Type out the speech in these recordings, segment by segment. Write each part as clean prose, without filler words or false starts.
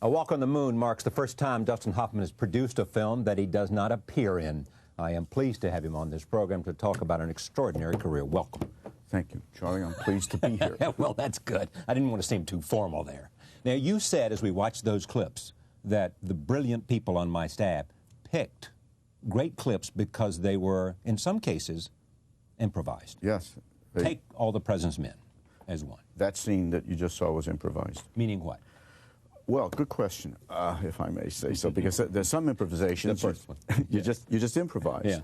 A Walk on the Moon marks the first time Dustin Hoffman has produced a film that he does not appear in. I am pleased to have him on this program to talk about an extraordinary career. Welcome. Thank you, Charlie. I'm pleased to be here. Well, that's good. I didn't want to seem too formal there. Now, you said as we watched those clips that the brilliant people on my staff picked great clips because they were, in some cases, improvised. Yes. Take All the President's Men as one. That scene that you just saw was improvised. Meaning what? Well, good question, if I may say so, because there's some improvisations. The first one. You just improvise. Yeah.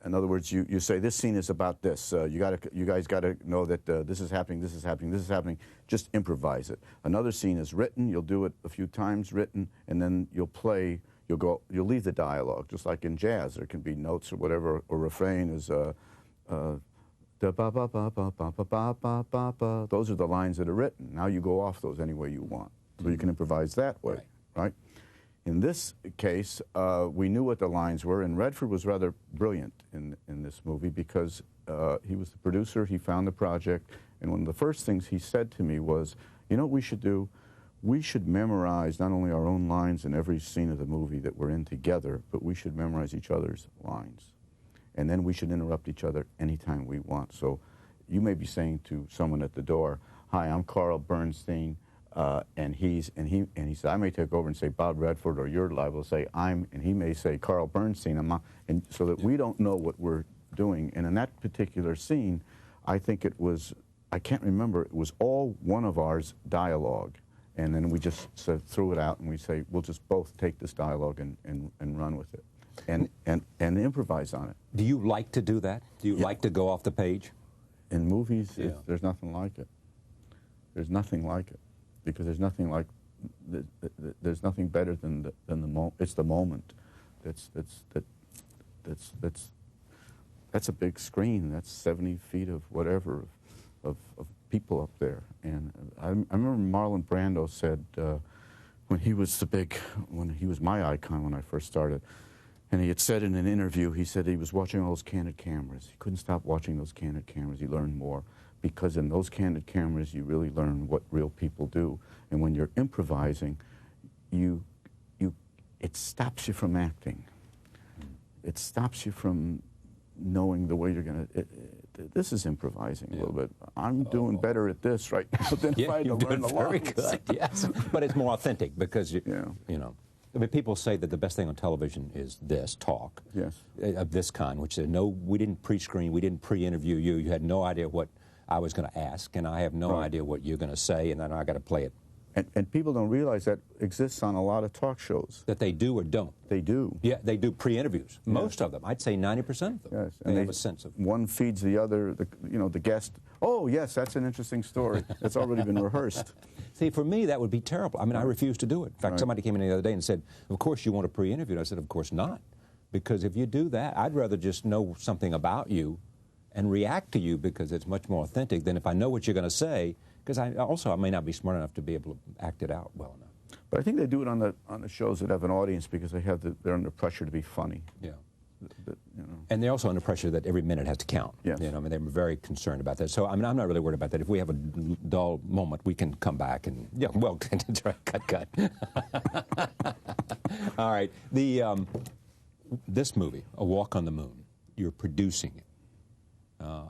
In other words, you say this scene is about this. You guys got to know that this is happening, this is happening, this is happening. Just improvise it. Another scene is written. You'll do it a few times, written, and then you'll play. You'll leave the dialogue, just like in jazz. There can be notes or whatever. Or refrain is da ba ba ba ba ba ba ba ba ba ba. Those are the lines that are written. Now you go off those any way you want. So you can improvise that way, right? In this case, we knew what the lines were, and Redford was rather brilliant in this movie because he was the producer, he found the project, and one of the first things he said to me was, you know what we should do? We should memorize not only our own lines in every scene of the movie that we're in together, but we should memorize each other's lines. And then we should interrupt each other anytime we want. So you may be saying to someone at the door, hi, I'm Carl Bernstein, and he said, I may take over and say Bob Redford, or you're liable to say and he may say Carl Bernstein, and so that we don't know what we're doing. And in that particular scene, I think it was, I can't remember, it was all one of ours dialogue. And then we just threw it out and we say, we'll just both take this dialogue and run with it and improvise on it. Do you like to do that? Do you like to go off the page? In movies, there's nothing like it. There's nothing like it. Because there's nothing like, there's nothing better than the moment. It's the moment. That's a big screen. That's 70 feet of whatever of people up there. And I remember Marlon Brando said when he was when he was my icon when I first started, and he had said in an interview, he said he was watching all those candid cameras. He couldn't stop watching those candid cameras. He learned more. Because in those candid cameras, you really learn what real people do. And when you're improvising, it stops you from acting. It stops you from knowing the way you're going to... This is improvising a little bit. I'm doing better at this right now than if I had to learn the lines. Very good, yes. But it's more authentic because, you know... I mean, people say that the best thing on television is this, talk, of this kind, which said, no, we didn't pre-screen, we didn't pre-interview you, you had no idea what I was going to ask, and I have no idea what you're going to say, and then I got to play it. And people don't realize that exists on a lot of talk shows. That they do or don't. They do. Yeah, they do pre-interviews. Most of them. I'd say 90% of them. Yes. And they have a sense of... One feeds the other, the guest, oh, yes, that's an interesting story. That's already been rehearsed. See, for me, that would be terrible. I mean, I refuse to do it. In fact, somebody came in the other day and said, of course you want a pre-interview. And I said, of course not. Because if you do that, I'd rather just know something about you and react to you because it's much more authentic than if I know what you're going to say, because I may not be smart enough to be able to act it out well enough. But I think they do it on the shows that have an audience because they're under pressure to be funny. Yeah. And they're also under pressure that every minute has to count. Yes. I mean, they're very concerned about that. So, I mean, I'm not really worried about that. If we have a dull moment, we can come back and, well, cut. All right. This movie, A Walk on the Moon, you're producing it.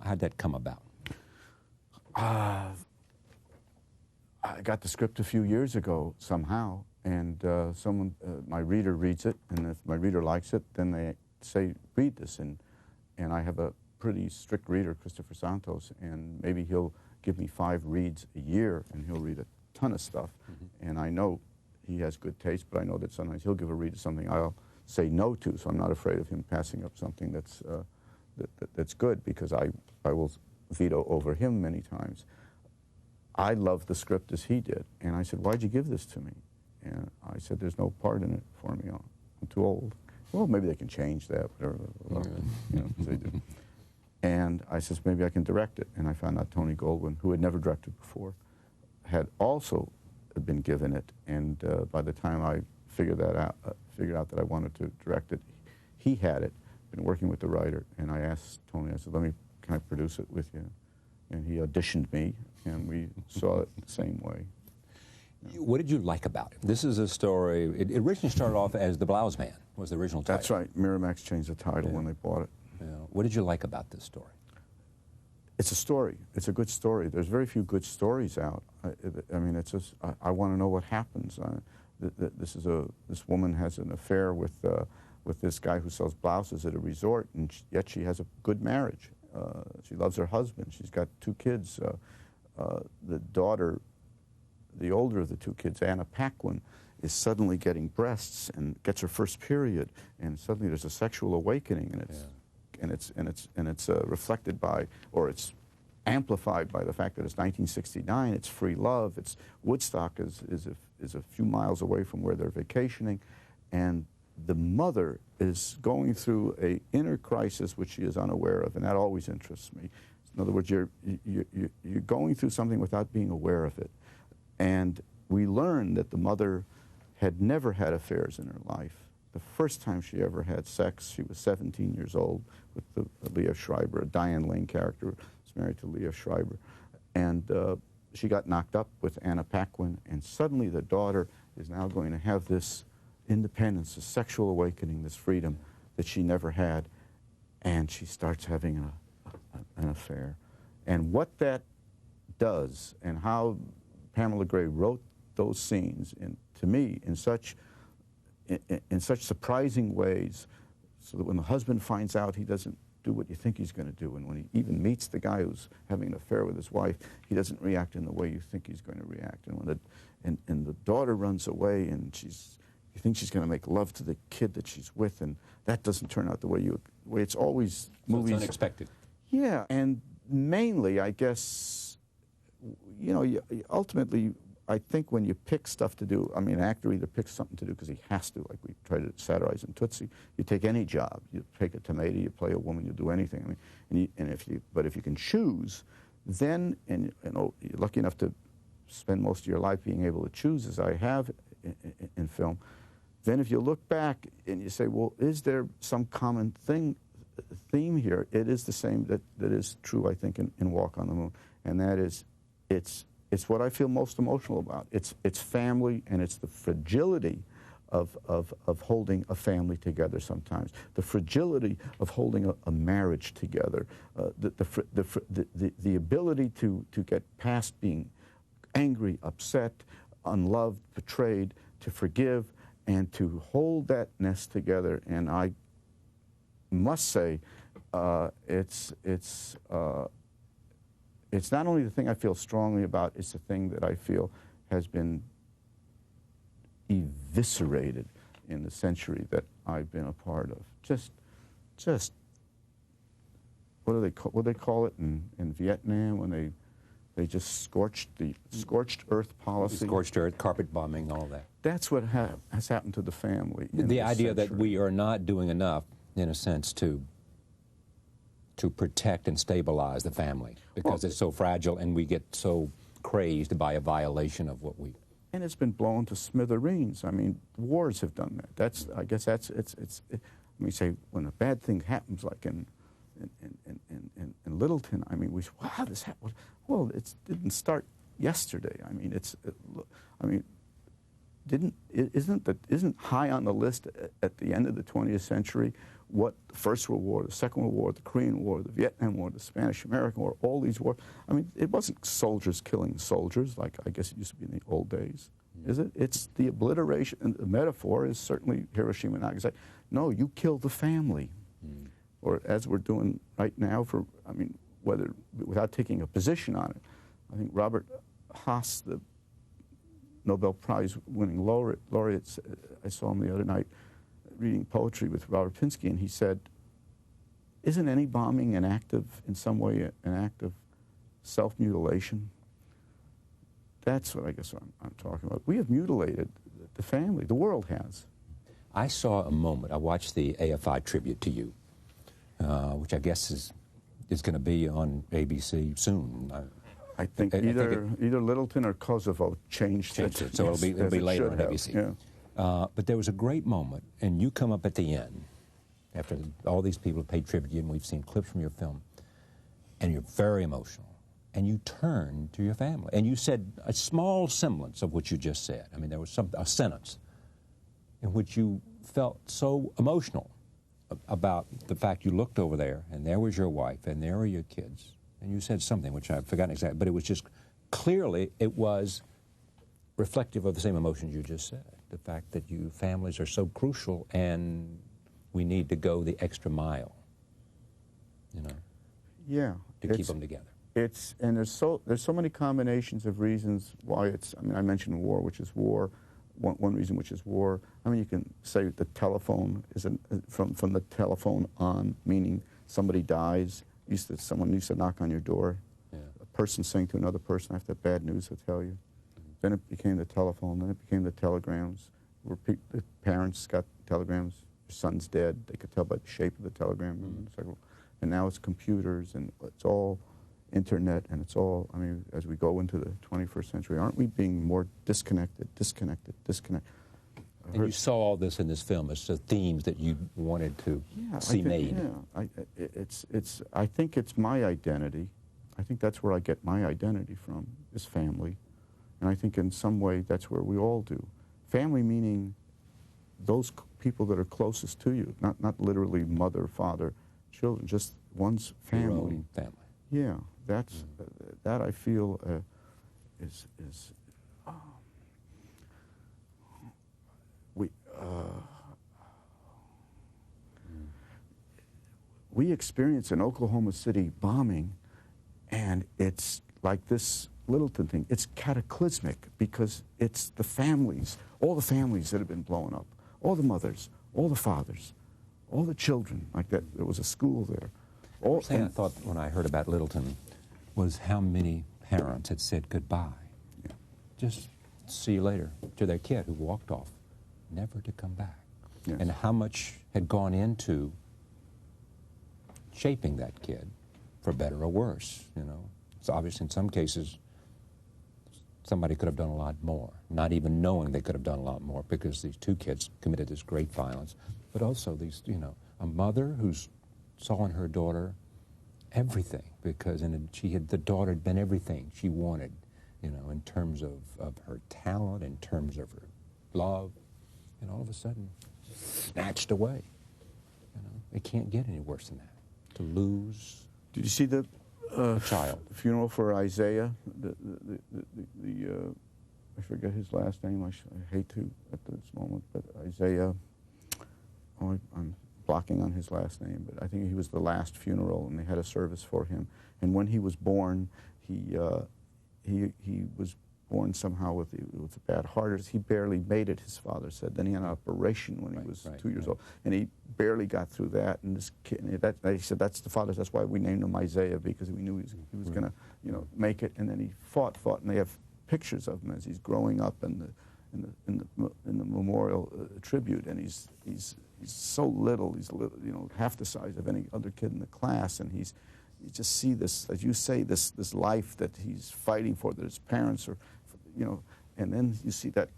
How'd that come about? I got the script a few years ago somehow, and my reader reads it, and if my reader likes it, then they say, read this, and I have a pretty strict reader, Christopher Santos, and maybe he'll give me 5 reads a year, and he'll read a ton of stuff, and I know he has good taste, but I know that sometimes he'll give a read to something I'll say no to, so I'm not afraid of him passing up something that's good, because I will veto over him many times. I loved the script as he did, and I said, why'd you give this to me? And I said, there's no part in it for me. I'm too old. Well, maybe they can change that, whatever, they do. And I said, maybe I can direct it. And I found out Tony Goldwyn, who had never directed before, had also been given it. And by the time I figured out that I wanted to direct it, he had it, been working with the writer. And I asked Tony, I said, can I produce it with you? And he auditioned me, and we saw it the same way. What did you like about it? This is a story, it originally started off as The Blouse Man, was the original title. That's right. Miramax changed the title when they bought it. Yeah. What did you like about this story? It's a story. It's a good story. There's very few good stories out. I mean, it's just, I want to know what happens. This woman has an affair with this guy who sells blouses at a resort, and yet she has a good marriage. She loves her husband. She's got 2 kids. The daughter, the older of the 2 kids, Anna Paquin, is suddenly getting breasts and gets her first period, and suddenly there's a sexual awakening, and it's reflected by, or it's amplified by the fact that it's 1969. It's free love. It's Woodstock is a few miles away from where they're vacationing, and the mother is going through a inner crisis which she is unaware of, and that always interests me. In other words, you're going through something without being aware of it. And we learn that the mother had never had affairs in her life. The first time she ever had sex, she was 17 years old with Leah Schreiber, a Diane Lane character, was married to Leah Schreiber. And she got knocked up with Anna Paquin, and suddenly the daughter is now going to have this independence, this sexual awakening, this freedom that she never had, and she starts having an affair. And what that does, and how Pamela Gray wrote those scenes, to me, in such surprising ways, so that when the husband finds out, he doesn't do what you think he's going to do, and when he even meets the guy who's having an affair with his wife, he doesn't react in the way you think he's going to react. And when the daughter runs away, and you think she's going to make love to the kid that she's with, and that doesn't turn out the way it's always movies. It's unexpected. Yeah, and mainly, I guess, you know, ultimately, I think when you pick stuff to do, I mean, an actor either picks something to do because he has to, like we try to satirize in Tootsie. You take any job. You take a tomato, you play a woman, you do anything. I mean, but if you can choose, then, and you know, you're lucky enough to spend most of your life being able to choose, as I have in film, then if you look back and you say, well, is there some common theme here? It is the same that is true, I think, in Walk on the Moon, and that is, it's what I feel most emotional about. It's family, and it's the fragility of holding a family together sometimes, the fragility of holding a marriage together, the ability to get past being angry, upset, unloved, betrayed, to forgive, and to hold that nest together. And I must say, it's not only the thing I feel strongly about, it's the thing that I feel has been eviscerated in the century that I've been a part of. Just what do they call it in Vietnam when they just scorched earth policy? Scorched earth, carpet bombing, all that. That's what has happened to the family. The idea that we are not doing enough, in a sense, to protect and stabilize the family because it's so fragile, and we get so crazed by a violation of what we... And it's been blown to smithereens. I mean, wars have done that. I guess let me say, when a bad thing happens, like in Littleton, I mean, wow, this happened. Well, it didn't start yesterday. I mean, isn't high on the list at the end of the 20th century what the First World War, the Second World War, the Korean War, the Vietnam War, the Spanish-American War, all these wars. I mean, it wasn't soldiers killing soldiers like I guess it used to be in the old days, is it? It's the obliteration, and the metaphor is certainly Hiroshima and Nagasaki. No, you kill the family. Or as we're doing right now without taking a position on it. I think Robert Haas, the Nobel Prize winning laureate, I saw him the other night reading poetry with Robert Pinsky, and he said, isn't any bombing in some way an act of self-mutilation? That's what I guess I'm talking about. We have mutilated the family. The world has. I saw a moment. I watched the AFI tribute to you, which I guess is going to be on ABC soon. I think either Littleton or Kosovo changed it. So it'll be later on ABC. Yeah. But there was a great moment, and you come up at the end, after all these people have paid tribute to you, and we've seen clips from your film, and you're very emotional. and you turned to your family. And you said a small semblance of what you just said. I mean, there was a sentence in which you felt so emotional about the fact you looked over there, and there was your wife, and there were your kids. And you said something, which I've forgotten exactly, but it was just, clearly, it was reflective of the same emotions you just said. The fact that you families are so crucial, and we need to go the extra mile, you know, yeah, to keep them together. And there's so many combinations of reasons why it's, I mean, I mentioned war, which is war. One reason, which is war. I mean, you can say the telephone is from the telephone on, meaning somebody dies. Someone used to knock on your door. Yeah. A person saying to another person, "I have that bad news to tell you." Mm-hmm. Then it became the telephone. Then it became the telegrams. Where the parents got telegrams. Your son's dead. They could tell by the shape of the telegram. Mm-hmm. And now it's computers, and it's all internet, and it's all, I mean, as we go into the 21st century, aren't we being more disconnected? And you saw all this in this film as themes that you wanted to see made. Yeah, I think it's my identity. I think that's where I get my identity from, is family. And I think in some way that's where we all do. Family meaning those people that are closest to you, not literally mother, father, children, just one's family. Your own family. Yeah, that's that I feel we experience an Oklahoma City bombing, and it's like this Littleton thing. It's cataclysmic because it's the families, all the families that have been blown up, all the mothers, all the fathers, all the children. Like that, there was a school there. The thing I thought when I heard about Littleton was how many parents had said goodbye. Yeah. Just see you later to their kid who walked off, never to come back. Yes. And how much had gone into shaping that kid, for better or worse, you know. So obviously in some cases, somebody could have done a lot more, not even knowing they could have done a lot more, because these two kids committed this great violence. But also these, you know, a mother who's saw in her daughter everything, because the daughter had been everything she wanted, you know, in terms of her talent, in terms of her love, and all of a sudden snatched away. You know, it can't get any worse than that. To lose. Did you see the child funeral for Isaiah? I forget his last name. I hate to at this moment, but Isaiah. Oh, I'm blocking on his last name, but I think he was the last funeral, and they had a service for him. And when he was born, he was born somehow with a bad heart. He barely made it, his father said. Then he had an operation when he was 2 years old, and he barely got through that. And this kid, he said, that's the father. That's why we named him Isaiah, because we knew he was going to, you know, make it. And then he fought, and they have pictures of him as he's growing up in the memorial tribute, and he's so little. He's little, you know, half the size of any other kid in the class, and you just see this, as you say, this life that he's fighting for, that his parents are, you know, and then you see that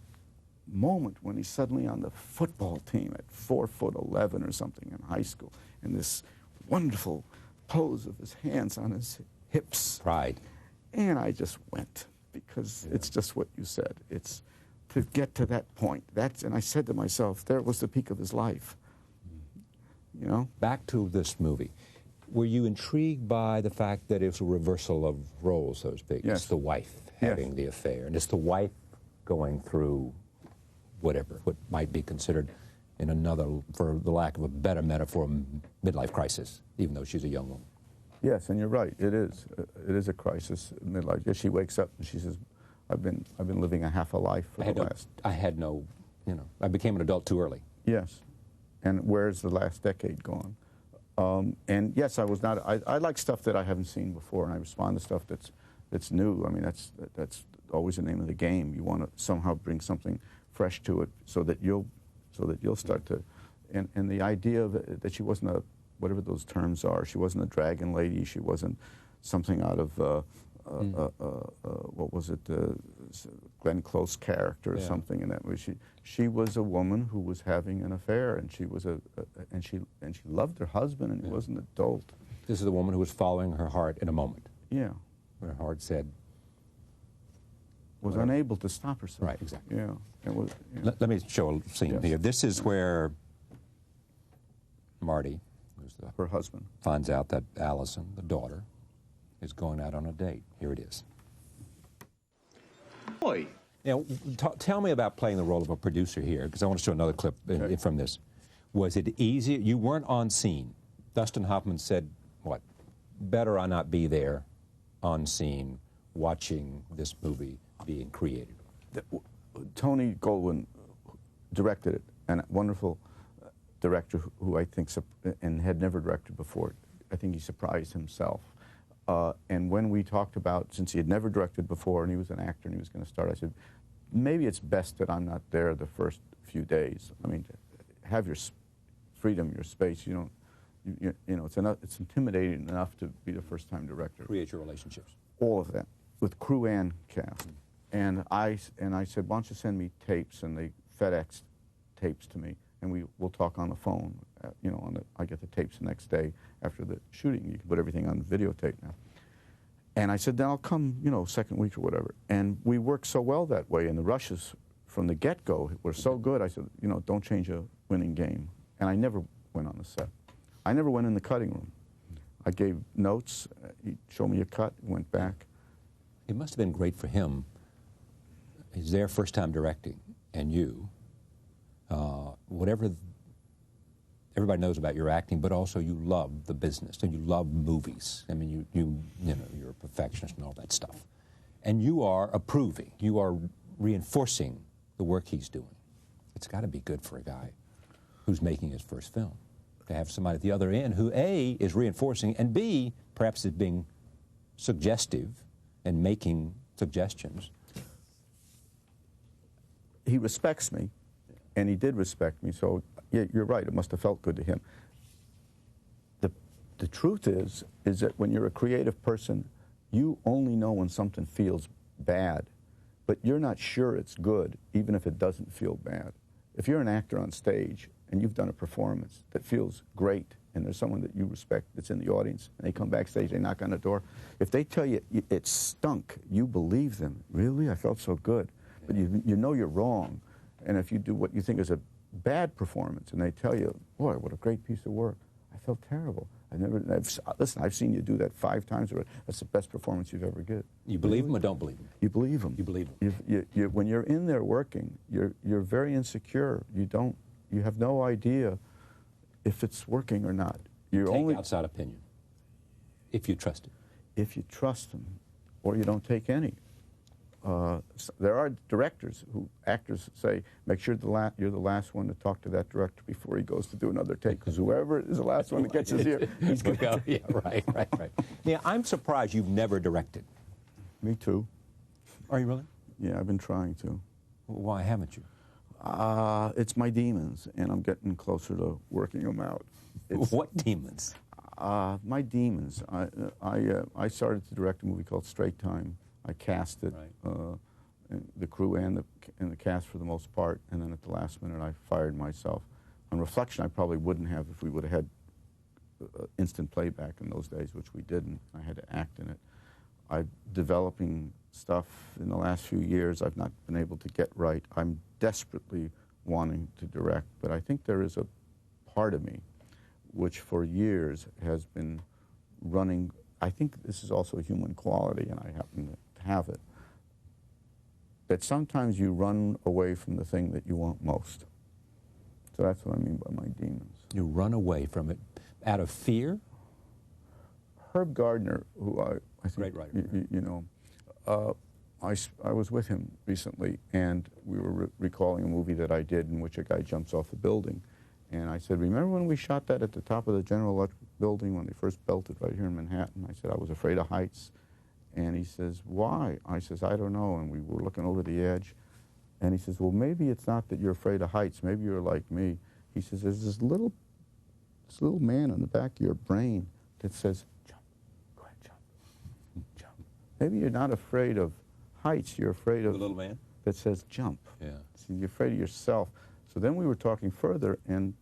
moment when he's suddenly on the football team at 4'11" or something in high school, and this wonderful pose of his hands on his hips. Pride. And I just went, because it's just what you said. It's to get to that point. And I said to myself, there was the peak of his life. You know? Back to this movie. Were you intrigued by the fact that it's a reversal of roles, so to speak? Yes. It's the wife having the affair, and it's the wife going through what might be considered in another, for the lack of a better metaphor, midlife crisis, even though she's a young woman. Yes, and you're right. It is. It is a crisis, midlife. Yes, she wakes up and she says, I've been living a half a life for the last. I became an adult too early. Yes. And where's the last decade gone? And yes, I was not. I like stuff that I haven't seen before, and I respond to stuff that's new. I mean, that's always the name of the game. You want to somehow bring something fresh to it, so that you'll start to. And the idea of it, that she wasn't a, whatever those terms are, she wasn't a dragon lady. She wasn't something out of what was it, Glenn Close character or something in that way. She was a woman who was having an affair, and she was and she loved her husband, and he was an adult. This is the woman who was following her heart in a moment. Yeah, where Hart said, was unable to stop herself. Right, exactly. Yeah. It was, yeah. Let me show a scene Yes. here. This is where Marty, who's Her husband. finds out that Allison, the daughter, is going out on a date. Here it is. Boy. Now, tell me about playing the role of a producer here, because I want to show another clip from this. Was it easy? You weren't on scene. Dustin Hoffman said, what? Better I not be there on scene watching this movie being created. Tony Goldwyn directed it, and a wonderful director who I think and had never directed before. I think he surprised himself. And when we talked about, since he had never directed before and he was an actor and he was going to start, I said, maybe it's best that I'm not there the first few days. I mean, have your freedom, your space. You don't, you know, it's intimidating enough to be the first-time director. Create your relationships. All of that, with crew and cast. And I said, why don't you send me tapes? And they FedExed tapes to me, and we'll talk on the phone. You know, I get the tapes the next day after the shooting. You can put everything on videotape now. And I said, then I'll come, you know, second week or whatever. And we worked so well that way, and the rushes from the get-go were so good. I said, you know, don't change a winning game. And I never went on the set. I never went in the cutting room. I gave notes. He'd show me a cut, went back. It must have been great for him. He's there first time directing, and you, whatever everybody knows about your acting, but also you love the business and you love movies. I mean, you know, you're a perfectionist and all that stuff. And you are approving, you are reinforcing the work he's doing. It's got to be good for a guy who's making his first film, to have somebody at the other end who, A, is reinforcing, and B, perhaps is being suggestive and making suggestions. He respects me, and he did respect me, so yeah, you're right, it must have felt good to him. The truth is that when you're a creative person, you only know when something feels bad, but you're not sure it's good, even if it doesn't feel bad. If you're an actor on stage and you've done a performance that feels great, and there's someone that you respect that's in the audience, and they come backstage, they knock on the door, if they tell you it stunk, you believe them. Really? I felt so good. But you know you're wrong. And if you do what you think is a bad performance, and they tell you, boy, what a great piece of work, I felt terrible. Listen, I've seen you do that 5 times already. That's the best performance you've ever given. You believe them or don't believe them? You believe them. You believe them. When you're in there working, you're very insecure. You have no idea if it's working or not. Take outside opinion, if you trust it. If you trust them, or you don't take any. There are directors who actors say, make sure you're the last one to talk to that director before he goes to do another take, because whoever is the last one that gets his ear, he's going to go. Yeah, right. Yeah, I'm surprised you've never directed. Me too. Are you really? Yeah, I've been trying to. Why haven't you? It's my demons, and I'm getting closer to working them out. What demons? My demons. I started to direct a movie called Straight Time. I cast it, right. The crew and the cast for the most part, and then at the last minute I fired myself. On reflection, I probably wouldn't have if we would have had instant playback in those days, which we didn't. I had to act in it. I'm developing stuff in the last few years I've not been able to get right. I'm desperately wanting to direct, but I think there is a part of me which for years has been running. I think this is also a human quality, and I happen to have it, that sometimes you run away from the thing that you want most. So that's what I mean by my demons. You run away from it out of fear? Herb Gardner, who I think, great writer, you know, I was with him recently, and we were recalling a movie that I did in which a guy jumps off a building. And I said, remember when we shot that at the top of the General Electric building when they first built it right here in Manhattan? I said, I was afraid of heights. And he says, why? I says, I don't know. And we were looking over the edge. And he says, well, maybe it's not that you're afraid of heights. Maybe you're like me. He says, there's this little man in the back of your brain that says, jump, go ahead, jump. Maybe you're not afraid of heights. You're afraid of the little man that says jump. Yeah. So you're afraid of yourself. So then we were talking further, and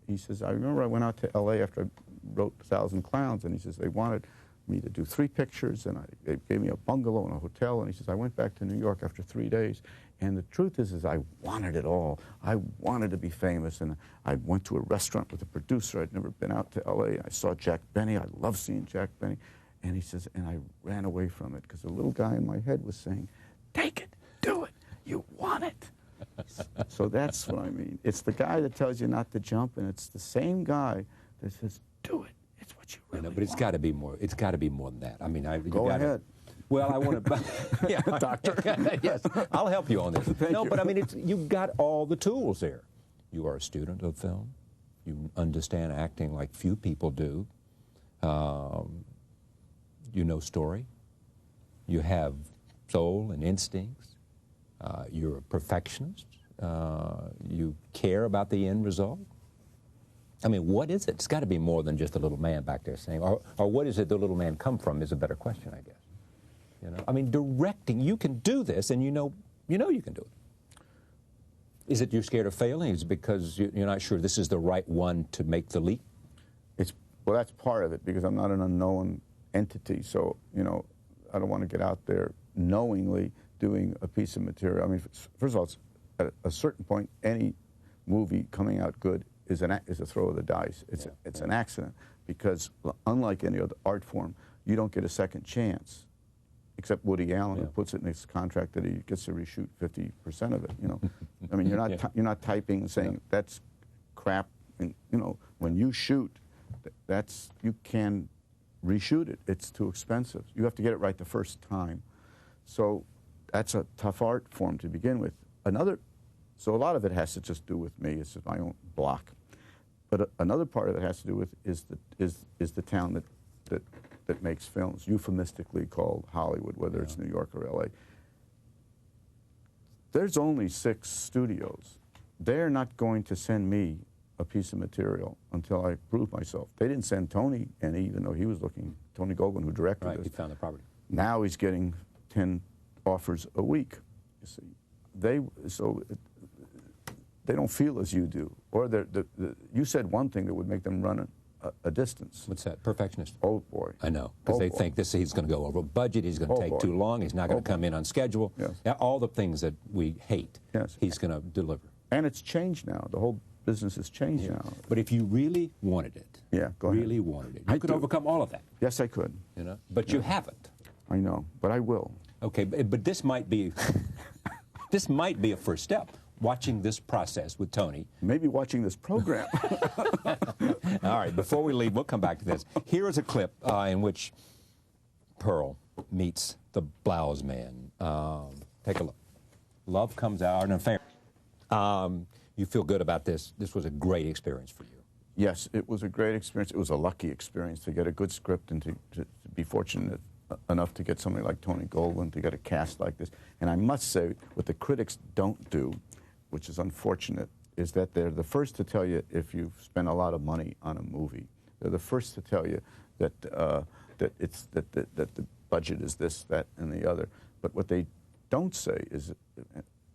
he says, I remember I went out to L.A. after I wrote 1,000 Clowns, and he says, they wanted me to do 3 pictures, and they gave me a bungalow and a hotel, and he says, I went back to New York after 3 days, and the truth is I wanted it all. I wanted to be famous, and I went to a restaurant with a producer. I'd never been out to L.A. I saw Jack Benny. I love seeing Jack Benny. And he says, and I ran away from it because the little guy in my head was saying, take it, do it, you want it. So that's what I mean. It's the guy that tells you not to jump, and it's the same guy that says, do it. It's what you really want. But it's got to be more. It's got to be more than that. I mean, Go ahead. Well, I want to. Yeah, doctor. Yes, I'll help you on this. Thank you. But I mean, you've got all the tools there. You are a student of film. You understand acting like few people do. You know story. You have soul and instincts. You're a perfectionist. You care about the end result. I mean, what is it? It's got to be more than just a little man back there saying, or what is it the little man come from is a better question, I guess. You know, I mean, directing, you can do this, and you know you can do it. Is it you're scared of failing? Is it because you're not sure this is the right one to make the leap? Well, that's part of it, because I'm not an unknown entity, so, you know, I don't want to get out there knowingly doing a piece of material. I mean, first of all, at a certain point, any movie coming out good is a throw of the dice. It's an accident, because unlike any other art form, you don't get a second chance. Except Woody Allen, who puts it in his contract that he gets to reshoot 50% of it. You know, I mean, you're not typing and saying that's crap. And, you know, when you shoot, you can reshoot it. It's too expensive. You have to get it right the first time. So that's a tough art form to begin with. So a lot of it has to just do with me. It's just my own block. But another part of it has to do with is the town that makes films, euphemistically called Hollywood, whether it's New York or L.A. There's only 6 studios. They're not going to send me a piece of material until I prove myself. They didn't send Tony any, even though he was looking, Tony Goldwyn, who directed this. Right, he found the property. Now he's getting 10 offers a week. You see, they don't feel as you do. Or you said one thing that would make them run a distance. What's that? Perfectionist. Oh, boy. I know, because they think he's going to go over budget, he's going to take too long, he's not going to come in on schedule. Yes. All the things that we hate, he's going to deliver. And it's changed now. The whole business has changed now. But if you really wanted it, really wanted it, you could overcome all of that. Yes, I could. You know, but you haven't. I know, but I will. Okay, but this might be this might be a first step. Watching this process with Tony. Maybe watching this program. All right, before we leave, we'll come back to this. Here is a clip in which Pearl meets the blouse man. Take a look. Love comes out, an affair. You feel good about this. This was a great experience for you. Yes, it was a great experience. It was a lucky experience to get a good script and to be fortunate enough to get somebody like Tony Goldwyn, to get a cast like this. And I must say, what the critics don't do, which is unfortunate, is that they're the first to tell you if you've spent a lot of money on a movie. They're the first to tell you that that the budget is this, that, and the other. But what they don't say is,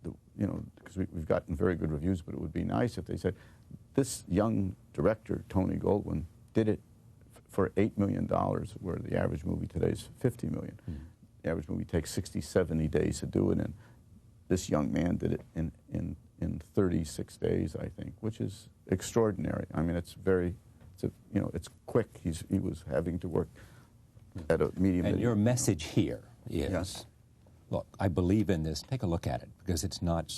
you know, because we've gotten very good reviews, but it would be nice if they said, this young director, Tony Goldwyn, did it for $8 million, where the average movie today is $50 million. The average movie takes 60, 70 days to do it, and this young man did it in 36 days, I think, which is extraordinary. I mean, it's quick. He was having to work at a medium. And your message here is, look, I believe in this. Take a look at it, because it's not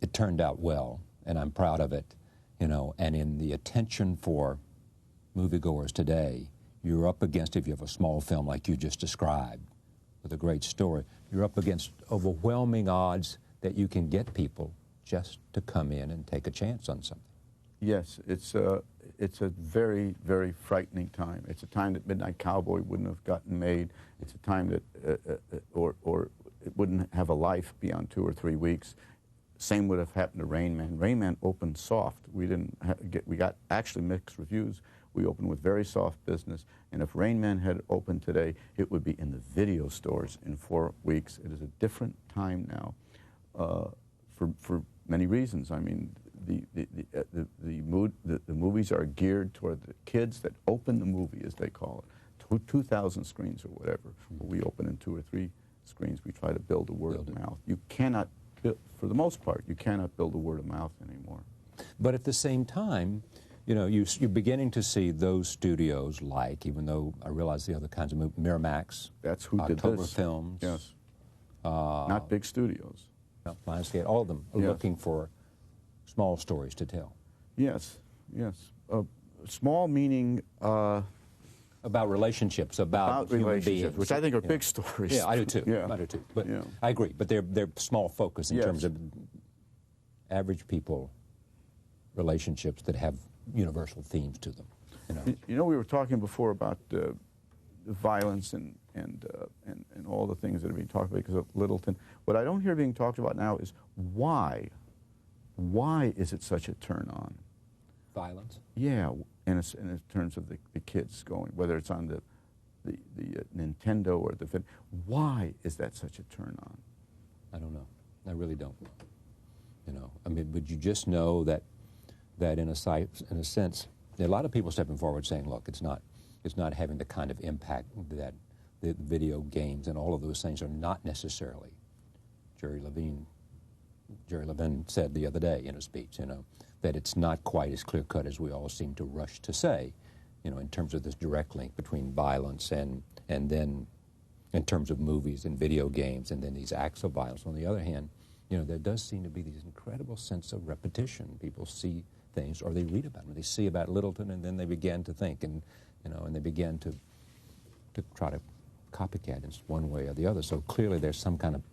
it turned out well, and I'm proud of it, you know, and in the attention for moviegoers today, you're up against, if you have a small film like you just described, with a great story, you're up against overwhelming odds that you can get people just to come in and take a chance on something. Yes, it's a very, very frightening time. It's a time that Midnight Cowboy wouldn't have gotten made. It's a time that, or it wouldn't have a life beyond 2 or 3 weeks. Same would have happened to Rain Man. Rain Man opened soft. We got actually mixed reviews. We opened with very soft business, and if Rain Man had opened today, it would be in the video stores in 4 weeks. It is a different time now, for many reasons. I mean, the movies are geared toward the kids that open the movie, as they call it, 2,000 screens or whatever. We open in 2 or 3 screens. We try to build a word of mouth. You cannot, for the most part, you cannot build a word of mouth anymore. But at the same time, you know, you're beginning to see those studios like, even though I realize the other kinds of movies, Miramax, that's who did October this. Films. Yes. Not big studios. Lionsgate, all of them are looking for small stories to tell. Yes, yes. Small meaning... about relationships, about human relationships, beings. which I think are big stories. Yeah, I do too. Yeah. I do too. But I agree. But they're small focus in terms of average people relationships that have universal themes to them. You know, we were talking before about violence and all the things that are being talked about because of Littleton. What I don't hear being talked about now is why. Why is it such a turn on? Violence? Yeah, in terms of the kids going, whether it's on the Nintendo or the... Why is that such a turn on? I don't know. I really don't. You know, I mean, would you just know that in a sense, a lot of people stepping forward saying, look, it's not having the kind of impact that the video games and all of those things are not necessarily. Jerry Levine said the other day in a speech, you know, that it's not quite as clear-cut as we all seem to rush to say, you know, in terms of this direct link between violence and then in terms of movies and video games and then these acts of violence. On the other hand, you know, there does seem to be this incredible sense of repetition. People see things or they read about them. They see about Littleton and then they begin to think and, you know, and they begin to try to copycat in one way or the other. So clearly there's some kind of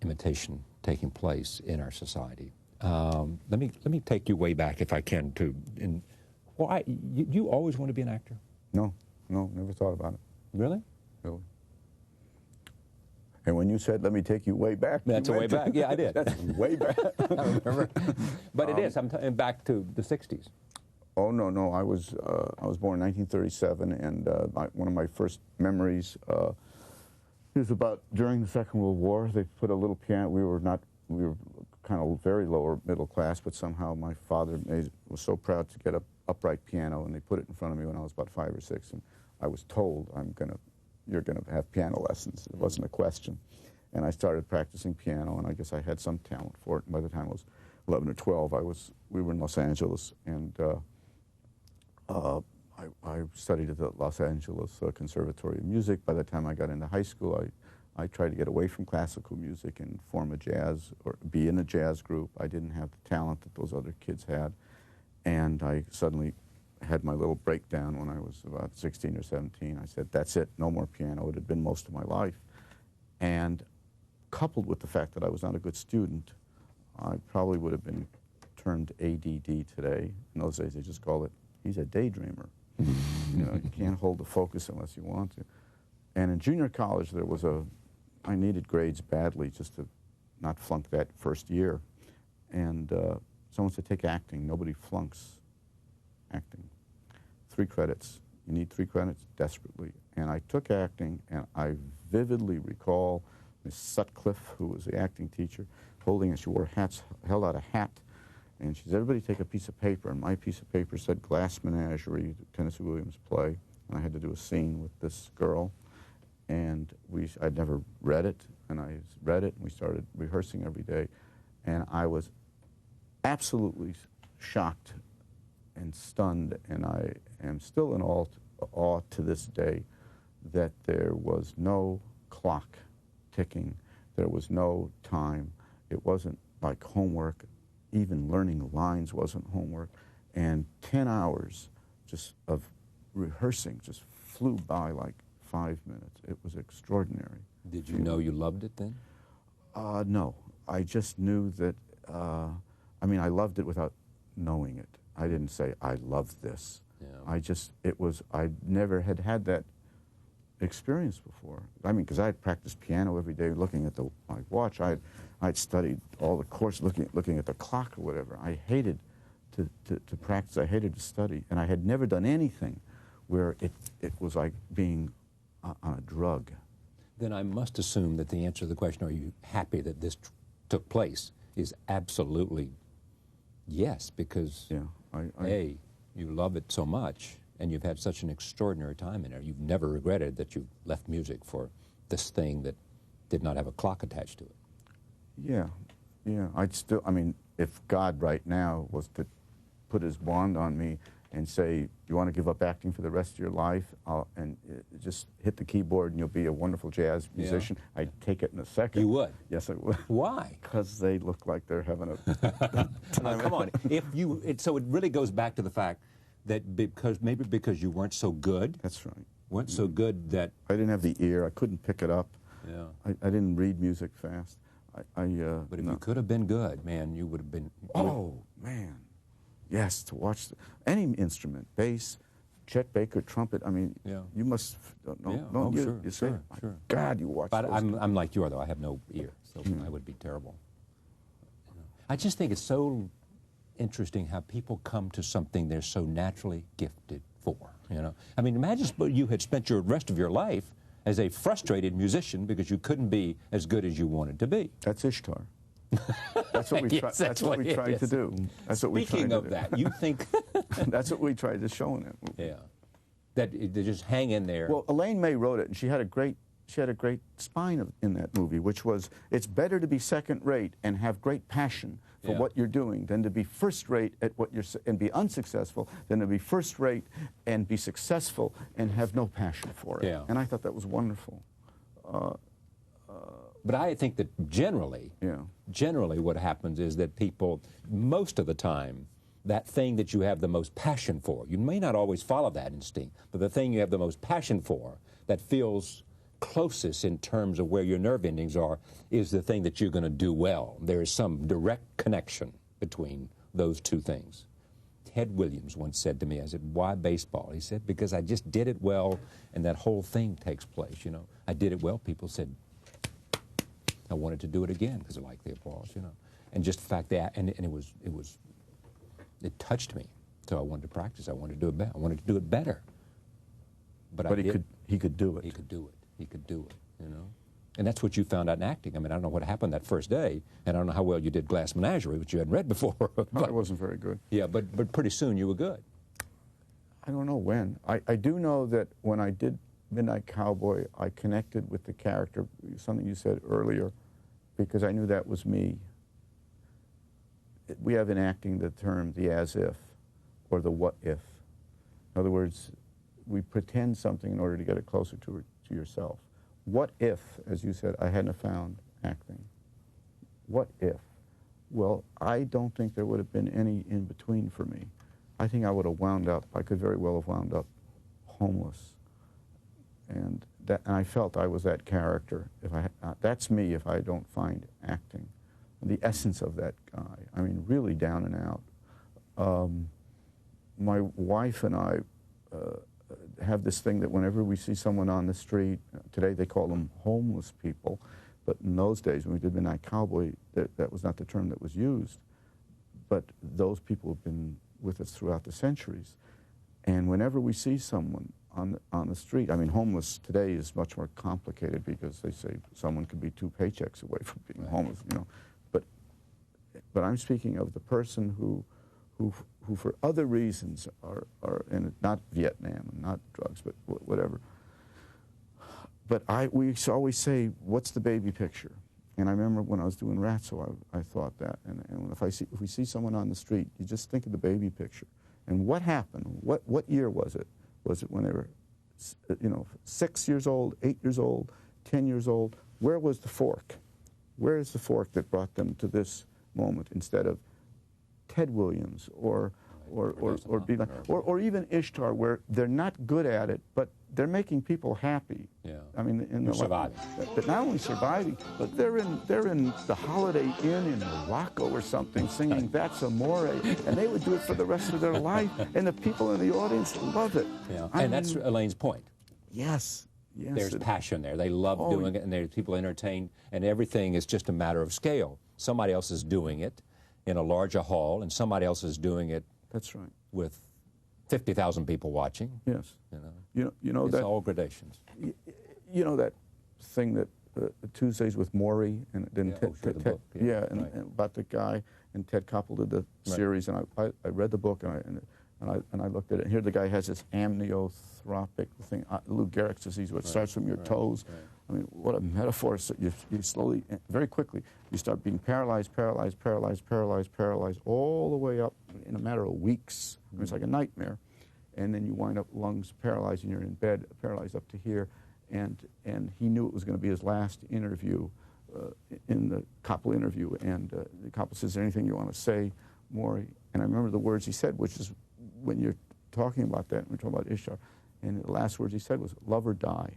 imitation taking place in our society. Let me take you way back, if I can, to why you always want to be an actor? No, never thought about it. Really? Really. And when you said, "Let me take you way back," that's a way back. Yeah, I did. That's way back. I remember. But it is. I'm back to the '60s. Oh no! I was born in 1937, and one of my first memories is about during the Second World War. They put a little piano. We were kind of very lower middle class, but somehow my father was so proud to get an upright piano, and they put it in front of me when I was about 5 or 6, and I was told, you're gonna have piano lessons. It wasn't a question, and I started practicing piano, and I guess I had some talent for it. And by the time I was 11 or 12, we were in Los Angeles, and I studied at the Los Angeles Conservatory of Music. By the time I got into high school, I tried to get away from classical music and form a jazz or be in a jazz group. I didn't have the talent that those other kids had, and I suddenly had my little breakdown when I was about 16 or 17. I said, that's it, no more piano. It had been most of my life. And coupled with the fact that I was not a good student, I probably would have been termed ADD today. In those days, they just called it, he's a daydreamer. You know, you can't hold the focus unless you want to. And in junior college, I needed grades badly just to not flunk that first year. And someone said, take acting. Nobody flunks acting. 3 credits. You need 3 credits desperately. And I took acting, and I vividly recall Miss Sutcliffe, who was the acting teacher, she wore hats, held out a hat, and she said, everybody take a piece of paper. And my piece of paper said Glass Menagerie, the Tennessee Williams play. And I had to do a scene with this girl. And I'd never read it, and I read it, and we started rehearsing every day. And I was absolutely shocked and stunned, and I am still in awe to this day that there was no clock ticking. There was no time. It wasn't like homework. Even learning lines wasn't homework. And 10 hours just of rehearsing just flew by like 5 minutes. It was extraordinary. Did you know you loved it then? No. I just knew that, I loved it without knowing it. I didn't say, I love this. Yeah. I never had that experience before. I mean, because I had practiced piano every day looking at my watch. I'd studied all the course looking at the clock or whatever. I hated to practice. I hated to study. And I had never done anything where it was like being on a drug. Then I must assume that the answer to the question, are you happy that this took place, is absolutely Yes, because A, you love it so much, and you've had such an extraordinary time in there. You've never regretted that you left music for this thing that did not have a clock attached to it. Yeah, yeah. I mean, if God right now was to put his wand on me and say, you want to give up acting for the rest of your life, and just hit the keyboard and you'll be a wonderful jazz musician, I'd take it in a second. You would? Yes, I would. Why? Because they look like they're having a time. Come on. So it really goes back to the fact that maybe because you weren't so good. That's right. Weren't so good that... I didn't have the ear. I couldn't pick it up. Yeah. I didn't read music fast. But if you could have been good, man, you would have been... Oh, man. Yes, to watch any instrument, bass, Chet Baker, trumpet. I mean, you must know. You say, sure. God, you watch. But I'm like you are, though. I have no ear, so I would be terrible. I just think it's so interesting how people come to something they're so naturally gifted for. You know, I mean, imagine you had spent your rest of your life as a frustrated musician because you couldn't be as good as you wanted to be. That's Ishtar. That's what we yes, that's what we tried to do. That's what we tried to do. Speaking of that, you think that's what we tried to show in that movie. Yeah, that they just hang in there. Well, Elaine May wrote it, and she had a great spine in that movie, which was, it's better to be second rate and have great passion for what you're doing than to be first rate at what you're and be unsuccessful than to be first rate and be successful and have no passion for it. Yeah. And I thought that was wonderful. But I think that generally what happens is that people, most of the time, that thing that you have the most passion for, you may not always follow that instinct, but the thing you have the most passion for, that feels closest in terms of where your nerve endings are, is the thing that you're going to do well. There is some direct connection between those two things. Ted Williams once said to me, I said, why baseball? He said, because I just did it well, and that whole thing takes place, you know. I did it well. People said, I wanted to do it again because I liked the applause, you know. And just the fact that, and it touched me. So I wanted to practice. I wanted to do it better. I wanted to do it better. But he could do it. He could do it. He could do it, you know. And that's what you found out in acting. I mean, I don't know what happened that first day, and I don't know how well you did Glass Menagerie, which you hadn't read before. But, I wasn't very good. Yeah, but pretty soon you were good. I don't know when. I do know that when I did Midnight Cowboy, I connected with the character, something you said earlier, because I knew that was me. We have in acting the term the as if, or the what if. In other words, we pretend something in order to get it closer to yourself. What if, as you said, I hadn't found acting? What if? Well, I don't think there would have been any in between for me. I think I would have wound up, I could very well have wound up homeless. And I felt I was that character. That's me if I don't find acting. The essence of that guy. I mean, really down and out. My wife and I have this thing that whenever we see someone on the street, today they call them homeless people, but in those days when we did Midnight Cowboy, that was not the term that was used. But those people have been with us throughout the centuries. And whenever we see someone on the street, I mean, homeless today is much more complicated because they say someone could be 2 paychecks away from being homeless, you know. But I'm speaking of the person who for other reasons are in not Vietnam and not drugs, but whatever. But we always say, what's the baby picture? And I remember when I was doing Ratso, I thought that. And if we see someone on the street, you just think of the baby picture. And what happened? What year was it? Was it when they were, 6 years old, 8 years old, 10 years old? Where was the fork? Where is the fork that brought them to this moment instead of Ted Williams or even Ishtar, where they're not good at it, but they're making people happy. Yeah. I mean, surviving. But not only surviving, but they're in the Holiday Inn in Morocco or something, singing "That's a Morrie," and they would do it for the rest of their life, and the people in the audience love it. Yeah. And that's Elaine's point. Yes. Yes. There's passion there. They love doing it, and there's people entertained, and everything is just a matter of scale. Somebody else is doing it in a larger hall, and somebody else is doing it. That's right. With 50,000 people watching. Yes. You know it's that all gradations. You know that thing that Tuesdays with Morrie and then the book. and about the guy, and Ted Koppel did the series, and I read the book, and I looked at it. Here the guy has this amniotropic thing, Lou Gehrig's disease, where it starts from your toes. I mean, what a metaphor. So you slowly, very quickly, you start being paralyzed, all the way up in a matter of weeks. I mean, it's like a nightmare. And then you wind up lungs paralyzed, and you're in bed, paralyzed up to here. And he knew it was going to be his last interview, in the Koppel interview. And the Koppel says, "Is there anything you want to say, Morrie?" And I remember the words he said, which is, when you're talking about that, we're talking about Ishtar, and the last words he said was, "Love or die."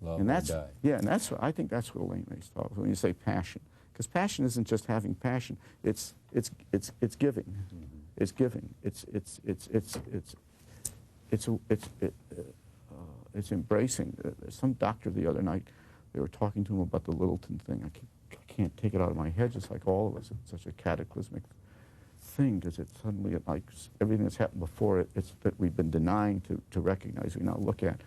Love and that's, or die. Yeah, and that's what, I think that's what Elaine May's talking about when you say passion. Because passion isn't just having passion, it's giving. Mm-hmm. It's giving. It's embracing. Some doctor the other night, they were talking to him about the Littleton thing. I can't take it out of my head, just like all of us. It's such a cataclysmic thing, because it's suddenly, like everything that's happened before it, it's that we've been denying to recognize, we now look at.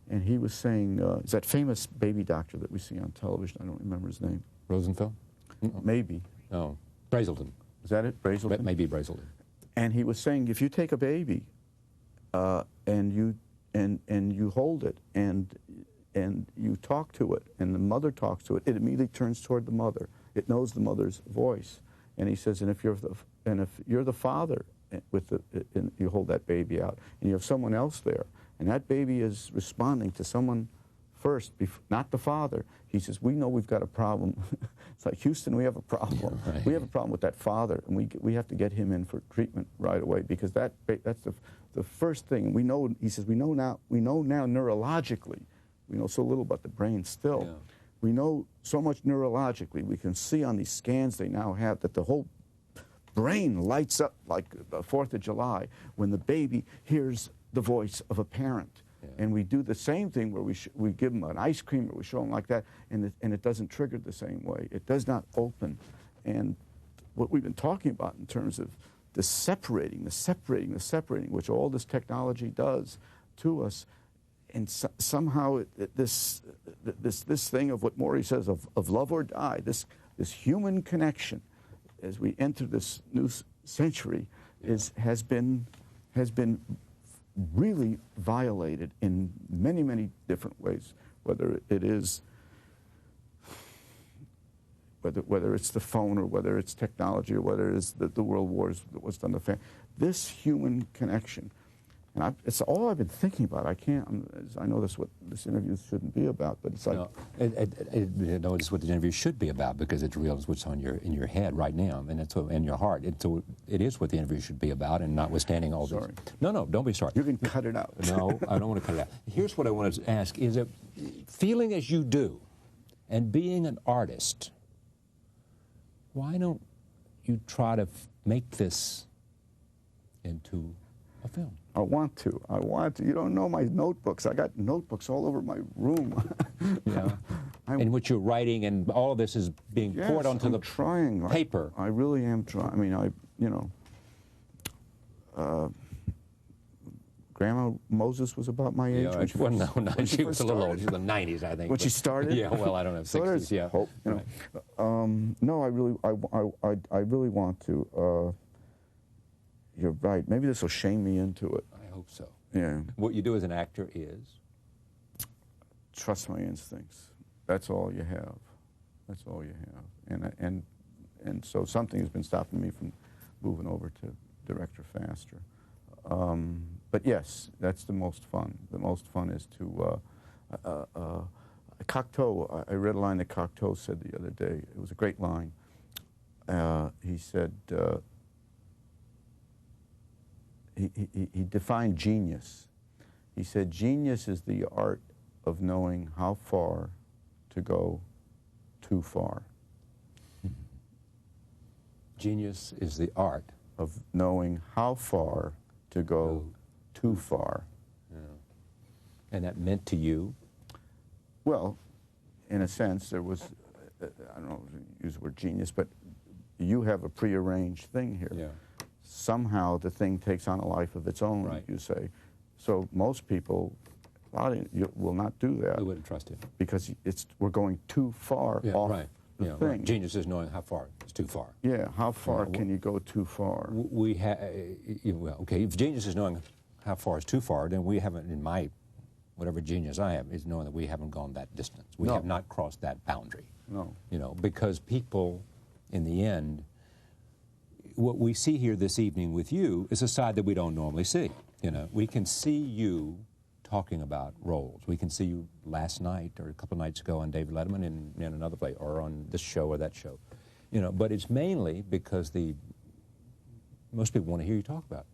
And he was saying, it's that famous baby doctor that we see on television. I don't remember his name. Rosenfeld? Maybe. No. Brazelton. Is that it? Brazelton? Maybe Brazelton. And he was saying, if you take a baby and you hold it and you talk to it, and the mother talks to it, it immediately turns toward the mother. It knows the mother's voice. And he says, and if you're the father and you hold that baby out, and you have someone else there, and that baby is responding to someone first, not the father, he says, we know we've got a problem. It's like, Houston, we have a problem. Right. We have a problem with that father, and we have to get him in for treatment right away, because that's the first thing. And we know, he says, we know now neurologically, we know so little about the brain still. Yeah. We know so much neurologically. We can see on these scans they now have that the whole brain lights up like the 4th of July when the baby hears the voice of a parent. Yeah. And we do the same thing where we give them an ice cream, or we show them like that, and it doesn't trigger the same way. It does not open. And what we've been talking about in terms of the separating, which all this technology does to us, and somehow this thing of what Morrie says of love or die, this human connection, as we enter this new century, has been really violated in many, many different ways. Whether it is whether it's the phone, or whether it's technology, or whether it's the world wars, what's done to family. This human connection. And it's all I've been thinking about. I know that's what this interview shouldn't be about, but it's like... No, it's what the interview should be about, because it reveals what's in your head right now, and it's in your heart. It is what the interview should be about, and notwithstanding all this. Sorry. No, don't be sorry. You can cut it out. No, I don't want to cut it out. Here's what I wanted to ask, is that feeling as you do, and being an artist, why don't you try to make this into a film? I want to. You don't know my notebooks. I got notebooks all over my room. Yeah. In which you're writing, and all of this is being poured onto the paper. I really am trying. I mean, Grandma Moses was about my age. Yeah, she was a little old. She was in the 90s, I think. When she started? Yeah, well, I don't know, 60s, yeah. Hope, no, I really want to. You're right. Maybe this will shame me into it. I hope so. Yeah. What you do as an actor is? Trust my instincts. That's all you have. That's all you have. And so something has been stopping me from moving over to director faster. But yes, that's the most fun. The most fun is to... Cocteau, I read a line that Cocteau said the other day. It was a great line. He said... He defined genius. He said, genius is the art of knowing how far to go too far. Genius is the art of knowing how far to go too far. Yeah. And that meant to you? Well, in a sense, there was, I don't know if you use the word genius, but you have a prearranged thing here. Yeah. Somehow the thing takes on a life of its own, right. You say. So most people, a lot of you will not do that. They wouldn't trust it. Because we're going too far off the thing. Genius is knowing how far is too far. Yeah, how far can you go too far? We have, well, okay, if genius is knowing how far is too far, then we haven't, in my, whatever genius I have, is knowing that we haven't gone that distance. We have not crossed that boundary. No. You know, because people, in the end, what we see here this evening with you is a side that we don't normally see. You know, we can see you talking about roles. We can see you last night or a couple of nights ago on David Letterman in another play, or on this show or that show. You know, but it's mainly because most people want to hear you talk about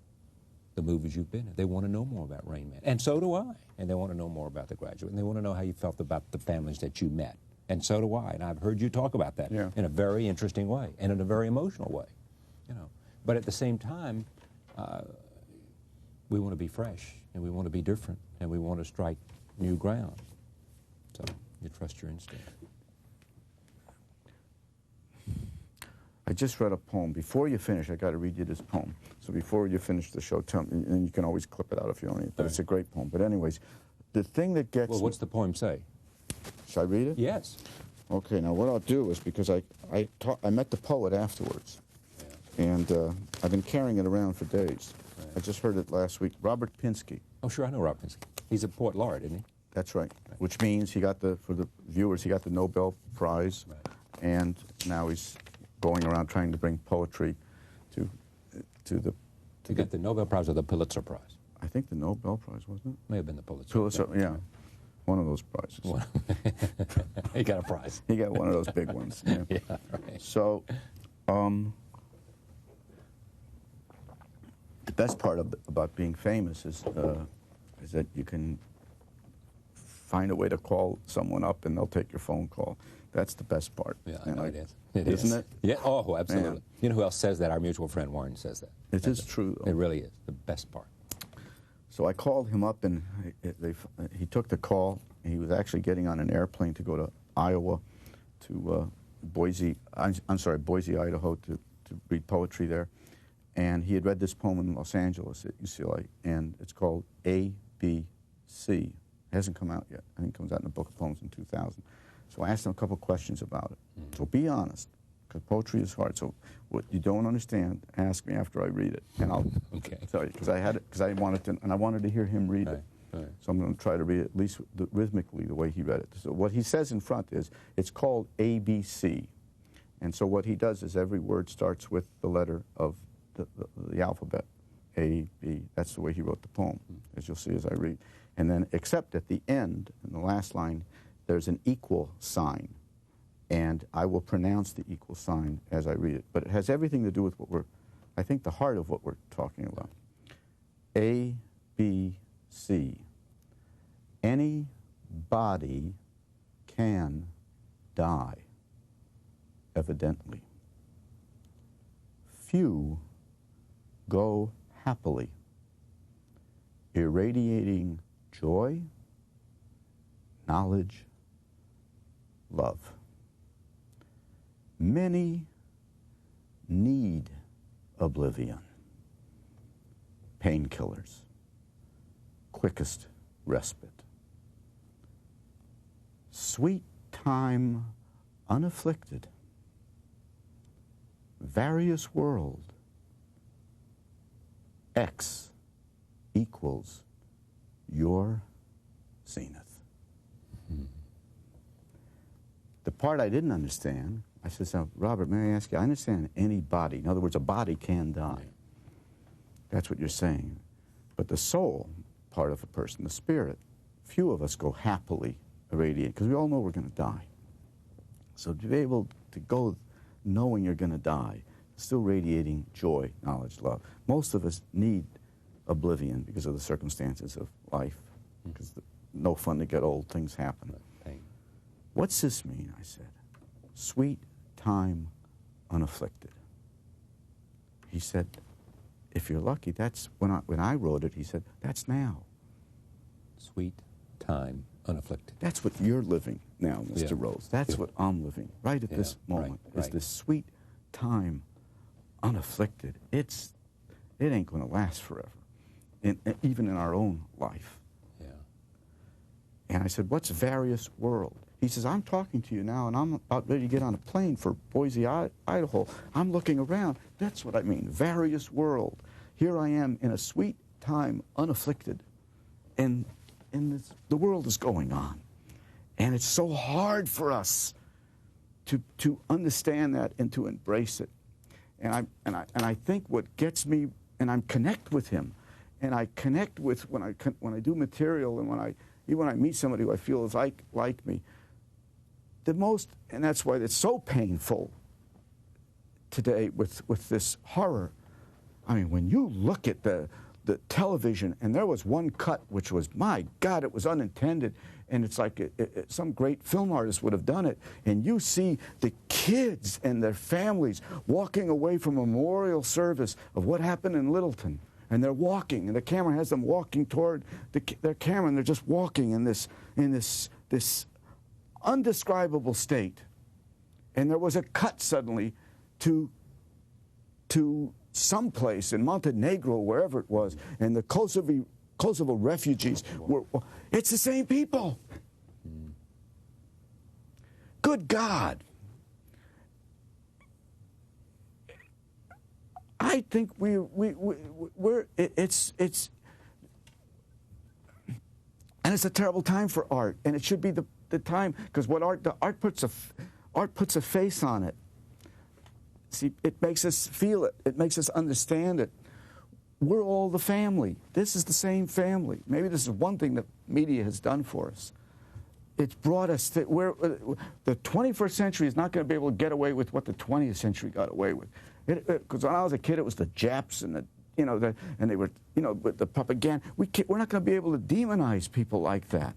the movies you've been in. They want to know more about Rain Man. And so do I. And they want to know more about The Graduate. And they want to know how you felt about the families that you met. And so do I. And I've heard you talk about that in a very interesting way and in a very emotional way. You know, but at the same time, we want to be fresh, and we want to be different, and we want to strike new ground. So you trust your instinct. I just read a poem. Before you finish, I got to read you this poem. So before you finish the show, tell me, and you can always clip it out if you don't need it. But it's a great poem. But anyways, the thing that gets... Well, what's the poem say? Should I read it? Yes. Okay, now what I'll do is, because I met the poet afterwards, and I've been carrying it around for days. I just heard it last week. Robert Pinsky. Oh, sure, I know Robert Pinsky. He's a poet laureate, isn't he? That's right. Which means he got for the viewers, he got the Nobel Prize, and now he's going around trying to bring poetry to the... He got the Nobel Prize or the Pulitzer Prize? I think the Nobel Prize, wasn't it? May have been the Pulitzer. Pulitzer, yeah. One of those prizes. He got a prize. He got one of those big ones. Yeah, yeah, right. So, the best part about being famous is that you can find a way to call someone up and they'll take your phone call. That's the best part. Yeah, I know it is. Isn't it? Yeah, oh, absolutely. Man. You know who else says that? Our mutual friend Warren says that. It is true, though. It really is, the best part. So I called him up, and he took the call. He was actually getting on an airplane to go to Iowa, to Boise, Idaho, to read poetry there. And he had read this poem in Los Angeles at UCLA, and it's called A.B.C. It hasn't come out yet. I think it comes out in the Book of Poems in 2000. So I asked him a couple questions about it. So be honest, because poetry is hard. So what you don't understand, ask me after I read it, and I'll tell you. Because I wanted to hear him read it. Right. So I'm going to try to read it at least rhythmically the way he read it. So what he says in front is, it's called ABC. And so what he does is every word starts with the letter of the alphabet, A, B. That's the way he wrote the poem, as you'll see as I read. And then, except at the end, in the last line, there's an equal sign. And I will pronounce the equal sign as I read it. But it has everything to do with I think, the heart of what we're talking about. A, B, C. Any body can die, evidently. Few go happily, irradiating joy, knowledge, love. Many need oblivion, painkillers, quickest respite. Sweet time unafflicted, various world, X equals your zenith. The part I didn't understand, I said, so, Robert, may I ask you, I understand any body. In other words, a body can die. That's what you're saying. But the soul part of a person, the spirit, few of us go happily irradiate, because we all know we're going to die. So to be able to go knowing you're going to die, still radiating joy, knowledge, love. Most of us need oblivion because of the circumstances of life, because no fun to get old, things happen. What's this mean, I said? Sweet time unafflicted. He said, if you're lucky, that's, when I wrote it, he said, that's now. Sweet time unafflicted. That's what you're living now, Mr. Rose. That's what I'm living right at this moment. Is this sweet time unafflicted. It ain't going to last forever, even in our own life. Yeah. And I said, what's various world? He says, I'm talking to you now, and I'm about ready to get on a plane for Boise, Idaho. I'm looking around. That's what I mean, various world. Here I am in a sweet time, unafflicted, and the world is going on. And it's so hard for us to understand that and to embrace it. And I think what gets me, and I connect with him, and I connect with when I do material, and even when I meet somebody who I feel is like me. The most, and that's why it's so painful today with this horror. I mean, when you look at the television, and there was one cut which was, my God, it was unintended, and it's like some great film artist would have done it, and you see the kids and their families walking away from a memorial service of what happened in Littleton, and they're walking, and the camera has them walking toward their camera, and they're just walking in this undescribable state. And there was a cut suddenly to someplace in Montenegro, wherever it was, and the Kosovo refugees were, it's the same people. Good God. I think it's and it's a terrible time for art, and it should be the time, because the art puts a face on it. See, it makes us feel it. It makes us understand it. We're all the family. This is the same family. Maybe this is one thing that media has done for us. It's brought us to where the 21st century is not going to be able to get away with what the 20th century got away with. Because when I was a kid, it was the Japs and and they were, with the propaganda. We're not going to be able to demonize people like that.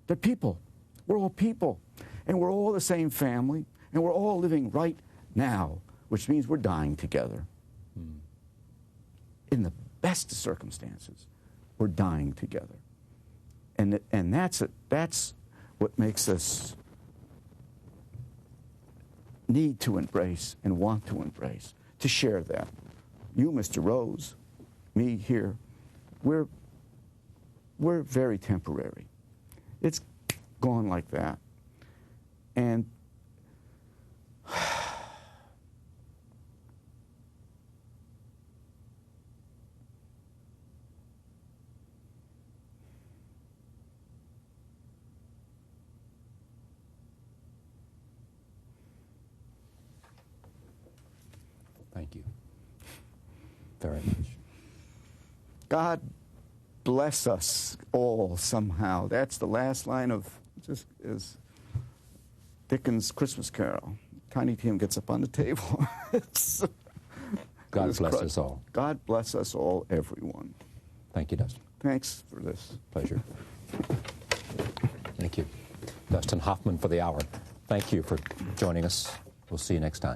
They're people. We're all people, and we're all the same family, and we're all living right now, which means we're dying together. In the best of circumstances, we're dying together, and that's what makes us need to embrace and want to embrace, to share that. You, Mr. Rose, me here, we're very temporary. It's gone like that. And thank you very much. God bless us all somehow. That's the last line of is Dickens' Christmas Carol. Tiny Tim gets up on the table. God bless us all. God bless us all, everyone. Thank you, Dustin. Thanks for this. Pleasure. Thank you. Dustin Hoffman for the hour. Thank you for joining us. We'll see you next time.